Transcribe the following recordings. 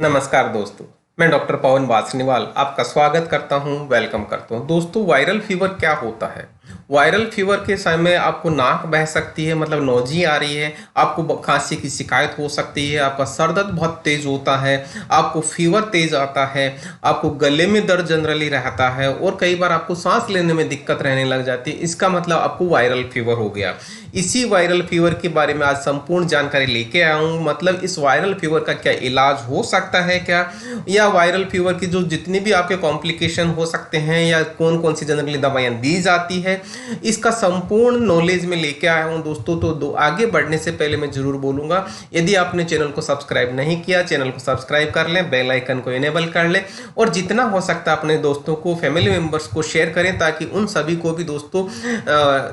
नमस्कार दोस्तों, मैं डॉक्टर पवन वासनीवाल आपका स्वागत करता हूं, वेलकम करता हूं। दोस्तों, वायरल फीवर क्या होता है? वायरल फीवर के समय आपको नाक बह सकती है, मतलब नोजी आ रही है, आपको खांसी की शिकायत हो सकती है, आपका सर दर्द बहुत तेज होता है, आपको फीवर तेज आता है, आपको गले में दर्द जनरली रहता है और कई बार आपको सांस लेने में दिक्कत रहने लग जाती है। इसका मतलब आपको वायरल फीवर हो गया। इसी वायरल फीवर के बारे में आज संपूर्ण जानकारी लेके आया हूँ। मतलब इस वायरल फीवर का क्या इलाज हो सकता है क्या, या वायरल फीवर की जो जितनी भी आपके कॉम्प्लिकेशन हो सकते हैं, या कौन कौन सी जनरली दवाइयाँ दी जाती है, इसका संपूर्ण नॉलेज में लेके आया हूँ दोस्तों। तो आगे बढ़ने से पहले मैं जरूर बोलूँगा, यदि आपने चैनल को सब्सक्राइब नहीं किया, चैनल को सब्सक्राइब कर लें, बेल आइकन को इनेबल कर लें और जितना हो सकता है अपने दोस्तों को, फैमिली मेम्बर्स को शेयर करें, ताकि उन सभी को भी दोस्तों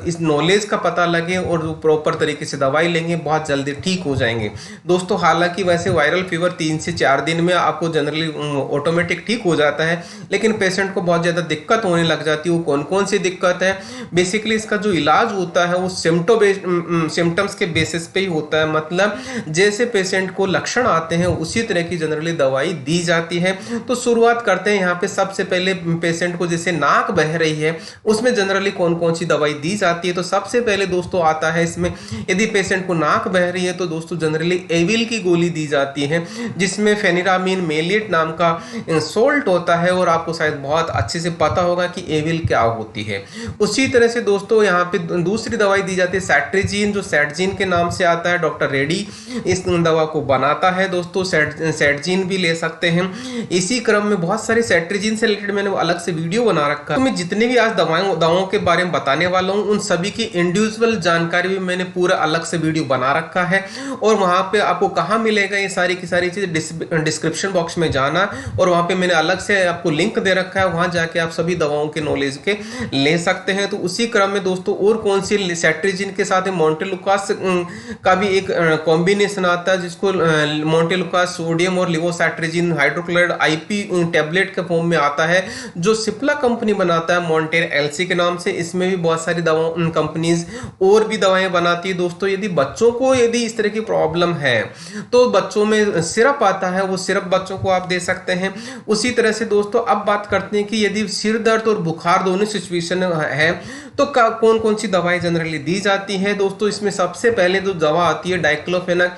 इस नॉलेज का पता लगे और जो प्रॉपर तरीके से दवाई लेंगे बहुत जल्दी ठीक हो जाएंगे दोस्तों। हालांकि वैसे वायरल फीवर 3 से 4 दिन में आपको जनरली ऑटोमेटिक ठीक हो जाता है, लेकिन पेशेंट को बहुत ज़्यादा दिक्कत होने लग जाती है। वो कौन कौन सी दिक्कत है? बेसिकली इसका जो इलाज होता है वो सिम्टम्स के बेसिस पे ही होता है। मतलब जैसे पेशेंट को लक्षण आते हैं उसी तरह की जनरली दवाई दी जाती है। तो शुरुआत करते हैं यहाँ पे। सबसे पहले पेशेंट को जैसे नाक बह रही है, उसमें जनरली कौन कौन सी दवाई दी जाती है? तो सबसे पहले दोस्तों आता है इसमें, यदि पेशेंट को नाक बह रही है तो दोस्तों जनरली एविल की गोली दी जाती है, जिसमें फेनिरामिन मेलिएट नाम का सोल्ट होता है। और आपको शायद बहुत अच्छे से पता होगा कि एविल क्या होती है। उसी तरह से दोस्तों यहाँ पे दूसरी दवाई दी जाती है सैट्रिजीन, जो सैटजीन के नाम से आता है। डॉक्टर रेड्डी इस दवा को बनाता है दोस्तों। सैटजीन भी ले सकते हैं। इसी क्रम में बहुत सारे सैट्रिजीन से रिलेटेड मैंने अलग से वीडियो बना रखा है। तो मैं जितने भी आज दवाओं के बारे में बताने वाला हूँ, उन सभी की इंडिविजुअल जानकारी भी मैंने पूरा अलग से वीडियो बना रखा है। और वहां पे आपको कहाँ मिलेगा ये सारी की सारी चीजें? डिस्क्रिप्शन बॉक्स में जाना और वहां पे मैंने अलग से आपको लिंक दे रखा है, वहां जाके आप सभी दवाओं के नॉलेज के ले सकते हैं। तो उसी क्रम में दोस्तों और कौन सी सैट्रिजिन के साथ मोंटेलुकास का भी एक कॉम्बिनेशन आता है, जिसको मोंटेलुकास सोडियम और लिवोसैट्रिजिन हाइड्रोक्लोराइड आईपी टैबलेट के फॉर्म में आता है, जो सिप्ला कंपनी बनाता है मॉन्टेर एलसी के नाम से। इसमें भी बहुत सारी दवा कंपनीज और भी दवाएं बनाती है दोस्तों। यदि बच्चों को यदि इस तरह की प्रॉब्लम है तो बच्चों में सिरप आता है, वो सिरप बच्चों को आप दे सकते हैं। उसी तरह से दोस्तों अब बात करते हैं कि यदि सिर दर्द और बुखार दोनों सिचुएशन है तो कौन कौन सी दवाएं जनरली दी जाती है दोस्तों। इसमें सबसे पहले जो दवा आती है डाइक्लोफेनाक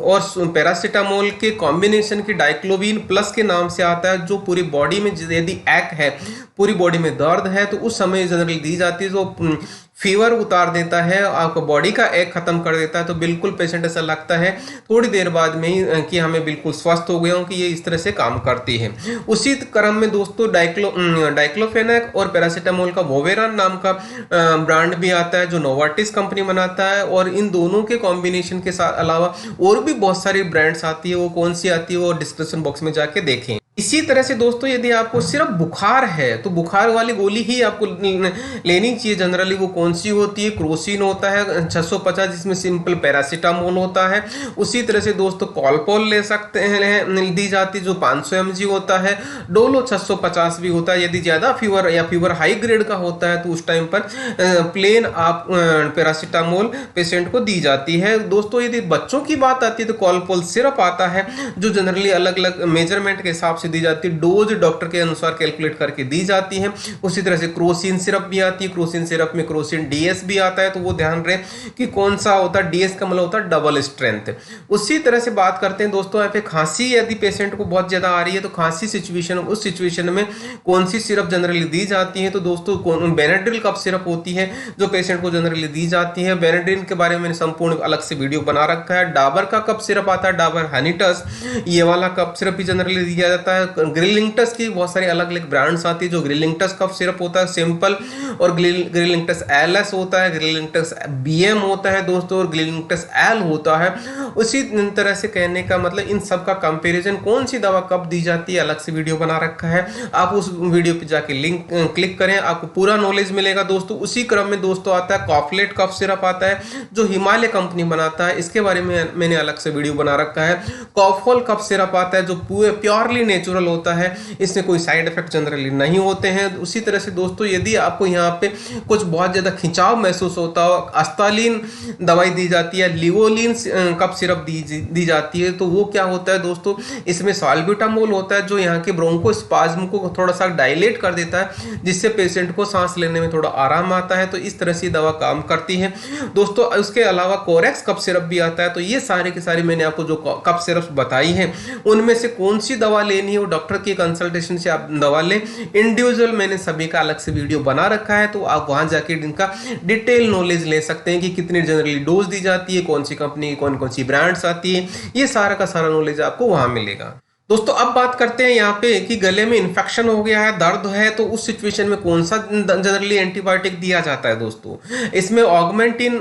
और पैरासीटामोल के कॉम्बिनेशन की डाइक्लोविन प्लस के नाम से आता है, जो पूरी बॉडी में यदि एक है, पूरी बॉडी में दर्द है तो उस समय जनरली दी जाती है, जो फीवर उतार देता है, आपका बॉडी का एक खत्म कर देता है। तो बिल्कुल पेशेंट ऐसा लगता है थोड़ी देर बाद में ही कि हमें बिल्कुल स्वस्थ हो गया हूं, कि ये इस तरह से काम करती है। उसी क्रम में दोस्तों डाइक्लोफेनाक और पैरासीटामोल का वोवेरान नाम का ब्रांड भी आता है, जो नोवार्टिस कंपनी बनाता है। और इन दोनों के कॉम्बिनेशन के साथ अलावा और भी बहुत सारी ब्रांड्स आती है, वो कौन सी आती है वो डिस्क्रिप्शन बॉक्स में जाके देखें। इसी तरह से दोस्तों यदि आपको सिर्फ बुखार है तो बुखार वाली गोली ही आपको लेनी चाहिए। जनरली वो कौन सी होती है? क्रोसिन होता है 650, जिसमें सिंपल पैरासीटामोल होता है। उसी तरह से दोस्तों कॉलपोल ले सकते हैं, दी जाती है, जो 500 mg होता है। डोलो 650 भी होता है। यदि ज्यादा फीवर या फीवर हाई ग्रेड का होता है तो उस टाइम पर प्लेन आप पैरासीटामोल पेशेंट को दी जाती है दोस्तों। यदि बच्चों की बात आती है तो कॉलपोल सिरप आता है, जो जनरली अलग अलग मेजरमेंट के हिसाब से दी जाती है, डोज डॉक्टर के अनुसार कैलकुलेट करके दी जाती है। उसी तरह से क्रोसिन सिरप भी आती है। क्रोसिन सिरप में क्रोसिन डीएस भी आता है, तो वो ध्यान रहे कि कौन सा होता है। डीएस का मतलब होता है डबल स्ट्रेंथ। उसी तरह से बात करते हैं दोस्तों, यहाँ पे खांसी यदि पेशेंट को बहुत ज्यादा आ रही है तो खांसी सिचुएशन, उस सिचुएशन में कौन सी सिरप जनरली दी जाती है? तो दोस्तों बेनाड्रिल कफ सिरप होती है, जो पेशेंट को जनरली दी जाती है। बेनाड्रिल के बारे में मैंने संपूर्ण अलग से वीडियो बना रखा है। डाबर का कफ सिरप आता है, डाबर हनीटस, ये वाला कफ सिरप भी जनरली दिया जाता है। ग्रिलिंगटस की बहुत सारी अलग अलग ब्रांड्स आती है, जो ग्रिलिंगटस कफ सिरप होता है सिंपल, और ग्रिलिंगटस एलएस होता है, ग्रिलिंगटस बीएम होता है दोस्तों, और ग्रिलिंगटस एल होता है। उसी तरह से कहने का मतलब इन सब का कंपैरिजन, कौन सी दवा कब दी जाती है, अलग से वीडियो बना रखा है। आप उस वीडियो पे जाके लिंक क्लिक करें, आपको पूरा नॉलेज मिलेगा दोस्तों। उसी क्रम में दोस्तों आता है कॉफलेट कफ सिरप आता है, जो हिमालय कंपनी बनाता है। इसके बारे में मैंने अलग से वीडियो बना रखा है। कॉफोल कफ सिरप आता है, जो प्योरली नेचुरल नेचुरल होता है, इससे कोई साइड इफेक्ट जनरली नहीं होते हैं। उसी तरह से दोस्तों यदि आपको यहाँ पे कुछ बहुत ज़्यादा खिंचाव महसूस होता हो, अस्तालिन दवाई दी जाती है, लिवोलिन कफ सिरप दी जाती है, तो वो क्या होता है दोस्तों, इसमें साल्ब्यूटामोल होता है जो यहाँ के ब्रोंकोस्पाज्म को थोड़ा सा डायलेट कर देता है, जिससे पेशेंट को सांस लेने में थोड़ा आराम आता है। तो इस तरह से दवा काम करती है दोस्तों। उसके अलावा कोरेक्स कफ सिरप भी आता है। तो ये सारे के सारे मैंने आपको जो कफ सिरप बताई है उनमें से कौन सी दवा लेनी है वो डॉक्टर की कंसल्टेशन से आप दवा लें। इंडिविजुअल मैंने सभी का अलग से वीडियो बना रखा है, तो आप वहां जाके इनका डिटेल नॉलेज ले सकते हैं कि कितनी जनरली डोज दी जाती है, कौन सी कंपनी की कौन कौन सी ब्रांड्स आती है, ये सारा का सारा नॉलेज आपको वहां मिलेगा। दोस्तों अब बात करते हैं यहाँ पे कि गले में इन्फेक्शन हो गया है, दर्द है, तो उस सिचुएशन में कौन सा जनरली एंटीबायोटिक दिया जाता है दोस्तों। इसमें ऑगमेंटिन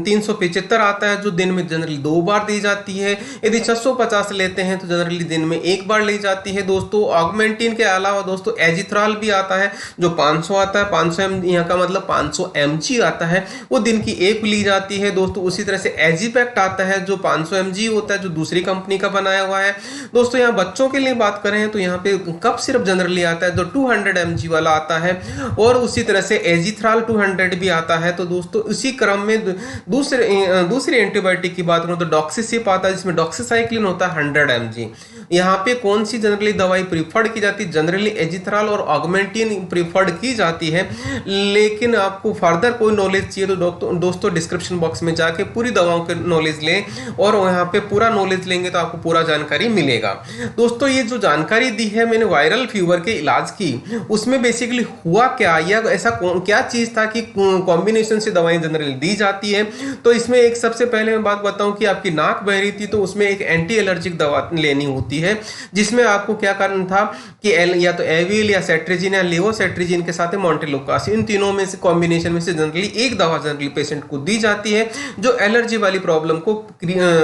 375 आता है जो दिन में जनरली 2 बार दी जाती है। यदि 650 लेते हैं तो जनरली दिन में 1 बार ली जाती है दोस्तों। ऑगमेंटिन के अलावा दोस्तों एजिथ्रॉल भी आता है जो 500 आता है, 500 यहाँ का मतलब 500 mg आता है, वो दिन की 1 ली जाती है दोस्तों। उसी तरह से एजिपैक्ट आता है जो 500 mg होता है, जो दूसरी कंपनी का बनाया हुआ है दोस्तों। यहाँ बच्चों के लिए बात करें तो यहाँ पे कफ सिरप जनरली आता है जो 200 mg वाला आता है, और उसी तरह से एजिथ्रॉल 200 भी आता है। तो दोस्तों इसी क्रम में दूसरे एंटीबायोटिक की बात करूं तो डॉक्सीसिप आता है जिसमें डॉक्सीसाइक्लिन होता है 100 mg। यहाँ पे कौन सी जनरली दवाई प्रीफर्ड की जाती है, जनरली एजिथ्रॉल और ऑगमेंटिन प्रीफर्ड की जाती है, लेकिन आपको फर्दर कोई नॉलेज चाहिए तो दोस्तों डिस्क्रिप्शन बॉक्स में जाके पूरी दवाओं के नॉलेज लें, और यहाँ पे पूरा नॉलेज लेंगे तो आपको पूरा जानकारी मिलेगा। दोस्तों ये जो जानकारी दी है मैंने वायरल फीवर के इलाज की, उसमें बेसिकली हुआ क्या, या ऐसा क्या चीज था कि कॉम्बिनेशन से दवाएं जनरली दी जाती है। तो इसमें एक सबसे पहले मैं बात बताऊं कि आपकी नाक बह रही थी तो उसमें एक एंटी एलर्जिक दवा लेनी होती है, जिसमें आपको क्या करना था कि या तो एविल या सेट्रिजिन या लेवोसेट्रिजिन के साथ मॉन्टेलोकास, इन तीनों में से कॉम्बिनेशन में से जनरली एक दवा जनरली पेशेंट को दी जाती है जो एलर्जी वाली प्रॉब्लम को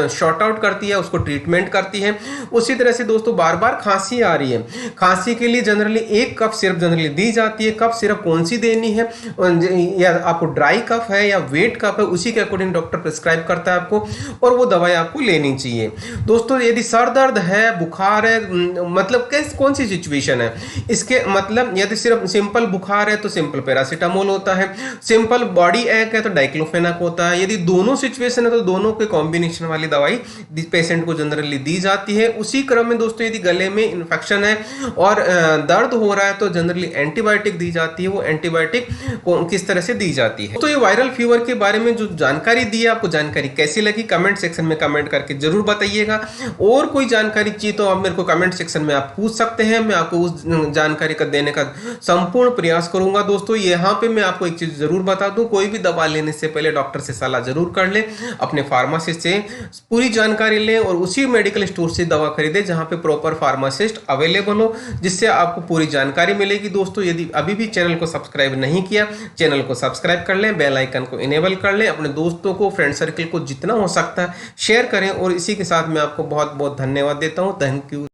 शॉर्ट आउट करती है, उसको ट्रीटमेंट करती है। उसी तरह से दोस्तों बार बार खांसी आ रही है, खांसी के लिए जनरली एक कफ सिरप जनरली दी जाती है। कफ सिरप कौन सी देनी है, या आपको ड्राई कफ है या वेट कफ है, उसी के अकॉर्डिंग डॉक्टर प्रिस्क्राइब करता है आपको, और वो दवाई आपको लेनी चाहिए। दोस्तों यदि सर दर्द है, बुखार है, मतलब कौन सी सिचुएशन है, इसके मतलब यदि सिर्फ सिंपल बुखार है तो सिंपल पैरासीटामोल होता है, सिंपल बॉडी एक है तो डाइक्लोफेनाक होता है। यदि दोनों सिचुएशन है तो दोनों के कॉम्बिनेशन वाली दवाई पेशेंट को जनरली दी जाती है। उसी क्रम में दोस्तों यदि गले में इन्फेक्शन है और दर्द हो रहा है तो जनरली एंटीबायोटिक दी जाती है। वो एंटीबायोटिक किस तरह से दी जाती है। तो ये वायरल फीवर के बारे में जो जानकारी दी है, आपको जानकारी कैसी लगी कमेंट सेक्शन में कमेंट करके जरूर बताइएगा। और कोई जानकारी चाहिए तो आप मेरे को कमेंट सेक्शन में आप पूछ सकते हैं, मैं आपको उस जानकारी का देने का संपूर्ण प्रयास करूंगा। दोस्तों यहाँ पे मैं आपको एक चीज जरूर बता दूं, कोई भी दवा लेने से पहले डॉक्टर से सलाह जरूर कर ले, अपने फार्मासिस्ट से पूरी जानकारी लें और उसी मेडिकल स्टोर से दवा खरीदे जहां पे प्रॉपर फार्मासिस्ट अवेलेबल हो, जिससे आपको पूरी जानकारी मिलेगी। दोस्तों यदि अभी भी चैनल को सब्सक्राइब नहीं किया, चैनल को सब्सक्राइब कर लें, बेल आइकन को इनेबल कर लें, अपने दोस्तों को, फ्रेंड सर्कल को जितना हो सकता है शेयर करें। और इसी के साथ मैं आपको बहुत बहुत धन्यवाद देता हूं। Thank you.